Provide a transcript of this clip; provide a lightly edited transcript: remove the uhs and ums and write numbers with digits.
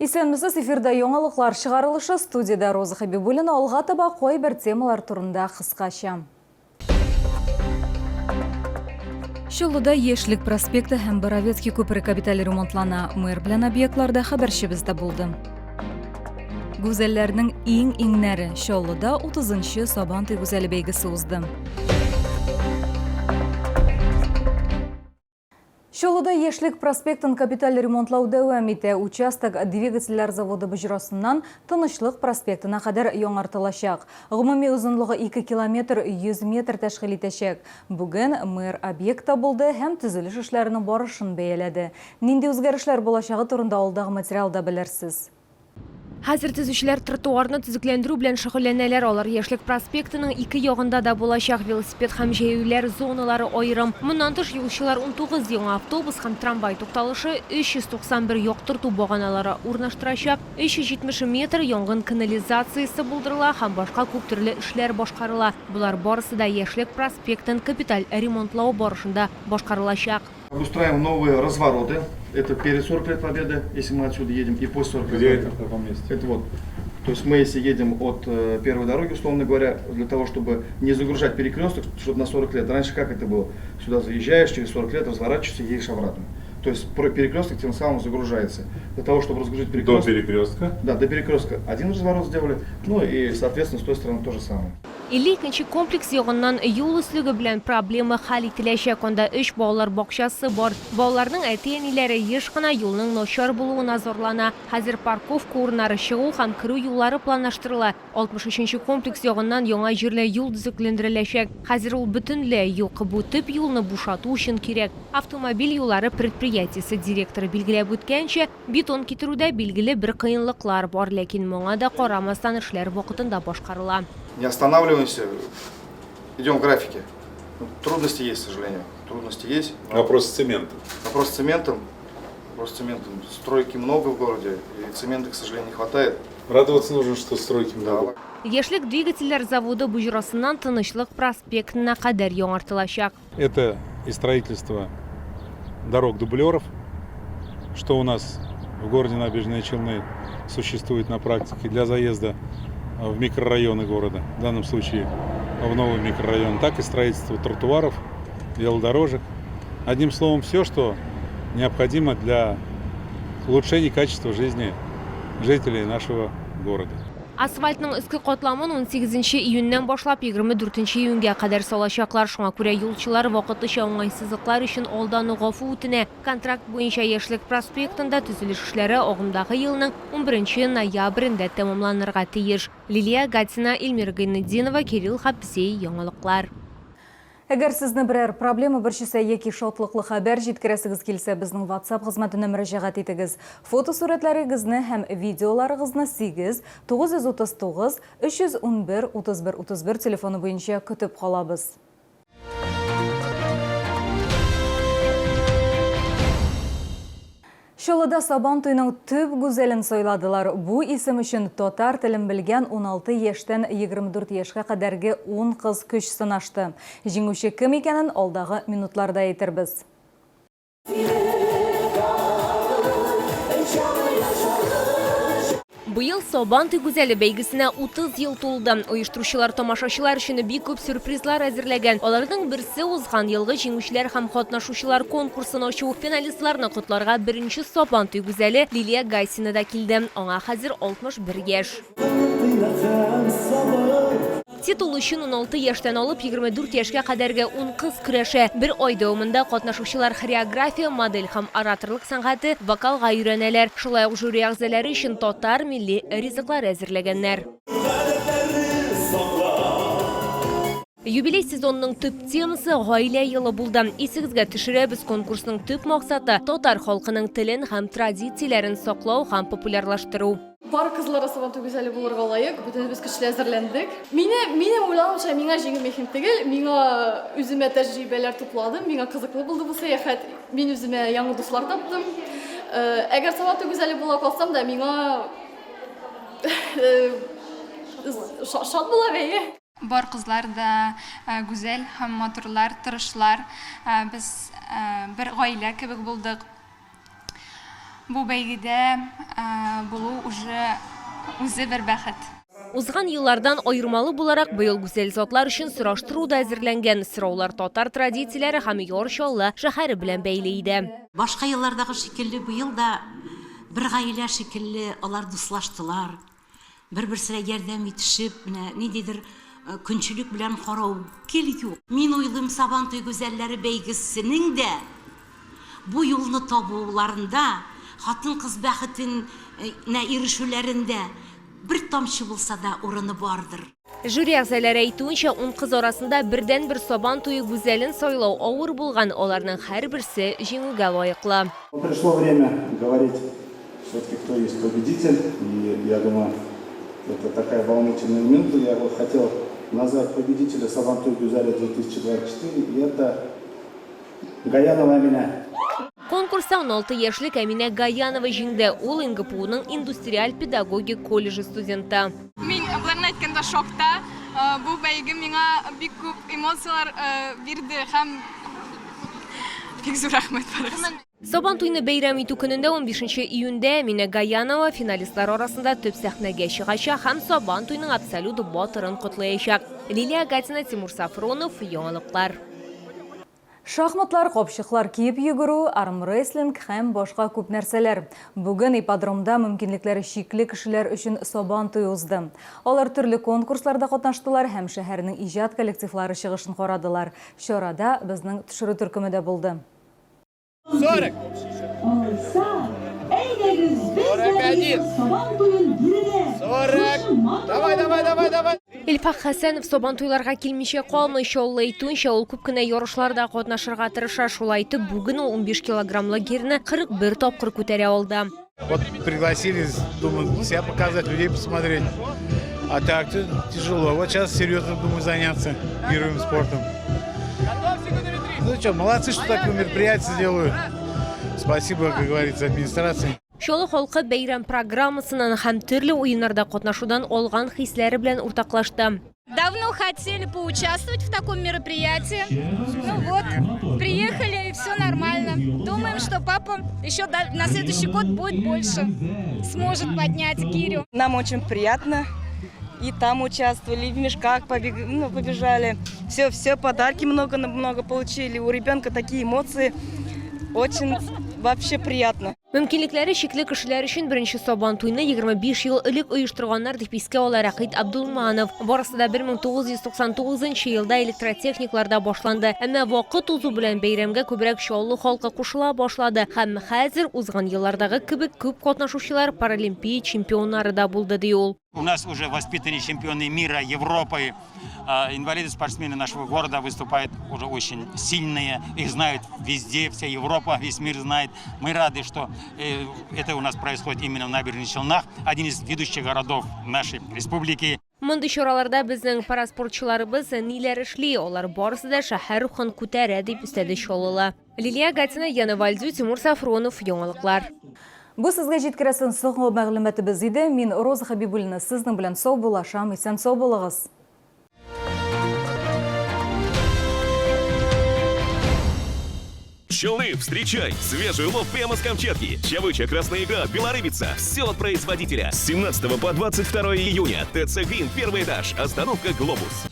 Исәнмесез, эфирда яңалыклар чыгарылышы, студияда Роза Хабибуллина, алга таба кайбер темалар турында кыскача. Чаллыда Яшьлек проспекты һәм Боровецкий күпере капиталь ремонтлана. Мэр белән объектларда хәбәрчебездә булды. Гүзәлләрнең иң иңнәре Чаллыда 30-нчы Сабантуй гүзәле бәйгесе узды. Чаллыда Яшьлек проспектын капиталь ремонтлау дәвам итә. Участок двигательләр заводы бөҗрасыннан Тынычлык проспектына кадәр яңартылачак. Гомуми узынлыгы 2 километр 100 метр тәшкил итәчәк. Бүген мэр объектта булды һәм төзелеш эшләренең барышын бәяләде. Нинди үзгәрешләр булачагы турында алдагы материалда белерсез. Хәзер төзүчеләр тротуарны төзекләндерү белән шөгыльләнәләр. Алар Яшьлек проспектының 2 ягында да булачак велосипед һәм җәяүләр зоналары аерым. Моннан тыш юлчылар 19 яңа автобус һәм трамвай тукталышы, 391 яктырту баганалары урнаштырачак, 370 метр янгын канализациясе булдырыла һәм башка күп төрле эшләр башкарыла. Булар барысы да Яшьлек проспектын капиталь ремонтлау барышында башкарылачак. Устраиваем новые развороты. Это перед 40 лет Победы, если мы отсюда едем, и после 40 лет Победы. В каком месте? Это вот. То есть мы, если едем от первой дороги, условно говоря, для того, чтобы не загружать перекресток, чтобы на 40 лет. Раньше как это было? Сюда заезжаешь, через 40 лет разворачиваешься и едешь обратно. То есть перекресток тем самым загружается. Для того, чтобы разгрузить перекресток. До перекрестка? Да, до перекрестка один разворот сделали. Ну и, соответственно, с той стороны то же самое. 52-нче комплекс ягыннан юл өслеге белән проблема хәл ителәчәк. Анда 3 балалар бакчасы бар. Балаларның әти-әниләре еш кына юлның начар булуына зарлана. Хәзер парковка урыннары, чыгу һәм кирү юллары планлаштырыла. 63-нче комплекс ягыннан яңа җирле юл төзекләндереләчәк. Хәзер ул бөтенләй юк. Бу төп юлны бушату өчен кирәк. Автомобиль юллары предприятиесе директоры билгеләп үткәнчә, бетон китерүдә билгеле бер кыенлыклар бар, ләкин моңа да карамастан эшләр вакытында башкарыла. Не останавливаемся, идем в графике. Трудности есть, к сожалению. Трудности есть. Вопрос с цементом. Вопрос с цементом. Стройки много в городе, и цемента, к сожалению, не хватает. Радоваться нужно, что стройки много. Яшьлек двигательләр заводы буҗрасыннан Тынычлык проспектына кадәр яңартылачак. Это и строительство дорог-дублеров, что у нас в городе Набережные Челны существует на практике для заезда в микрорайоны города, в данном случае в новый микрорайон, так и строительство тротуаров, велодорожек. Одним словом, все, что необходимо для улучшения качества жизни жителей нашего города. Асфальтның өске катламын 18 июньнән башлап 24 июньгә кадәр салачаклар. Шуңа күрә юлчылар вакытлыча уңайсызлыклар өчен алдан гафу үтенә. Контракт буенча Яшьлек проспектында төзелеш эшләре агымдагы елның 11 ноябрендә тәмамланырга тиеш. Лилия Гатина, Эльмира Гайнетдинова, Кирилл Хапсей, яңалыклар. Әгәр сезне берәр проблема берчесе яки шатлыклы хәбәр җиткерәсегез килсә, безнең WhatsApp хезмәтенә мөрәҗәгать итегез. Фотосурәтләрегезне һәм видеоларыгызны 8 939 311 31 31 телефоны буенча көтеп калабыз. Чаллыда Сабантуйның төп гүзәлен сайладылар. Бу исем өчен татар телен белгән 16 яшьтән 24 яшькә кадәрге 10 кыз көч сынашты. Җиңүче кем икәнен алдагы минутларда әйтербез. Быел Сабантуй гүзәле бәйгесенә 30 ел тулды. Оештыручылар тамашачылар өчен бик күп сюрпризлар әзерләгән. Аларның берсе узган елгы җиңүчеләр һәм катнашучылар конкурсын ачу. Финалистларны котларга беренче Сабантуй гүзәле Лилия Гайсина да килде. Аңа хәзер 61 яшь. Титул өчен 16 яшьтән алып 24 яшькә кадәрге 10 кыз көрәшә. Бер ай дәвамында катнашучылар хореография, модель һәм ораторлык сәнгате, вокалга өйрәнәләр. Шулай ук жюри әгъзалары өчен татар милли ризыклар әзерләгәннәр. Юбилей сезонының төп темасы гаилә елы булды. Исегезгә төшерәбез, конкурсның төп максаты татар халкының телен һәм традицияләрен саклау һәм популярлаштыру. Бар кызлар Сабантуй гүзәле булырга лаек, бөтенебез көчле әзерләндек. Минем уйлавымча, миңа җиңел мөһим түгел, миңа үземә тәҗрибәләр тупладым, миңа кызыклы булды бу сәяхәт. Мин үземә яңа дуслар таптым. Әгәр Сабантуй гүзәле була калсам да, миңа шат була бәйге. Бар кызлар да гүзәл һәм матурлар, тырышлар. Без бер гаилә кебек булдык. Бу бәйгедә уже үзе бер бәхет. Узган еллардан айырмалы буларак быел гүзәл затлар өчен сораштыру да әзерләнгән. Сораулар татар традицияләре һәм Йоршалла шәһәре белән бәйле иде. Башка еллардагы шикелле быел да бер гаилә шикелле алар дуслаштылар. Бер-берсенә ярдәм итешеп, менә ниндидер көнчелек белән карау килү. Мин уйлыйм, Сабантуй гүзәлләре бәйгесенең дә бу юлны табуларында, хатын-кыз бәхетенә ирешүләрендә bir тамчы булса да урыны бардыр. Жюри әгъзалары әйтүенчә, 10 кыз арасында бердән-бер Сабантуй гүзәлен сайлау авыр булган, аларның һәрберсе җиңүгә лаеклы. Пришло время говорить, все-таки кто есть победитель, и я думаю, это такая волнительная минута. Я бы хотел назвать победителя Сабантуй Гүзәле 2024, и это Гаянова Амина. Конкурста 16 яшьлек Әминә Гаянова җиңде. Ул НГПУның индустриаль педагогик колледжы студенты. Мин буларны әйткәндә шокта. Бу бәйге миңа бик күп эмоциялар бирде һәм бик зур рәхмәт барыгыз. Сабантуйны бәйрәм итү көнендә 15 июньдә Әминә Гаянова финалистлар арасында төп сәхнәгә чыгачак һәм Сабантуйның абсолют батырын котлаячак. Лилия Гатина, Тимур Сафронов, яңалыклар. Шахматлар, копчыклар киеп йөгерү, армрестлинг һәм башка күп нәрсәләр. Бүген ипподромда мөмкинлекләре шикле кешеләр өчен Сабантуй узды. Алар төрле конкурсларда катнаштылар һәм шәһәрнең иҗат коллективлары чыгышын карадылар. Чарада безнең төшерү төркеме дә булды. 40. 40. Давай. Илфак Хәсәнов Сабантуйларга килмичә калмый, шулай әйтүенчә, ул күп кенә ярышларда катнашырга тырыша. Шулай итеп, бүген ул 15 килограммлы гирне 41 тапкыр күтәрә алды. Вот пригласили, думаю, себя показать, людей посмотреть. А так тяжело. Вот сейчас серьезно думаю заняться мировым спортом. Ну что, молодцы, что такое мероприятие делают. Спасибо, как говорится, администрации. Шолы халкы бәйрәм программасынан һәм төрле уеннарда катнашудан алган хисләре белән уртаклашты. Давно хотели поучаствовать в таком мероприятии. Ну вот, приехали и все нормально. Думаем, что папа еще на следующий год будет больше. Сможет поднять гирю. Нам очень приятно. И там участвовали, и в мешках побежали. Все подарки много получили. У ребенка такие эмоции. Очень вообще приятно. Мөмкинлекләре шикле кешеләр өчен беренче Сабантуйны 25 ел элек оештырганнар дип искә ала Рәхит Абдулманов. Барысы да 1999 елда электротехникларда башланды. Әмма вакыт узу белән бәйрәмгә күбрәк шаулы халкы кушыла башлады. Һәм хәзер узган еллардагы кебек күп катнашучылар паралимпия чемпионнары да булды ди ул. У нас уже воспитанные чемпионы мира, Европы, инвалиды-спортсмены нашего города выступают уже очень сильные. Их знают везде, вся Европа, весь мир знает. Мы рады, что это у нас происходит именно в Набережных Челнах, один из ведущих городов нашей республики. Мондый чараларда безнең параспортчыларыбыз ниләр эшли, алар барысы да шәһәр рухын күтәрә дип өстәде Шолыла. Лилия Гатина, Яна Вальзу, Тимур Сафронов, яңалыклар. Бу сезгә җиткерәсен соңгы мәгълүматыбыз иде. Мин Роза Хәбибуллина сезнең белән сау булашам, исән сау булыгыз. Челны, встречай! Свежий улов прямо с Камчатки. Чавыча, красная икра, белорыбица. Все от производителя. С 17 по 22 июня. ТЦ «Грин», первый этаж. Остановка «Глобус».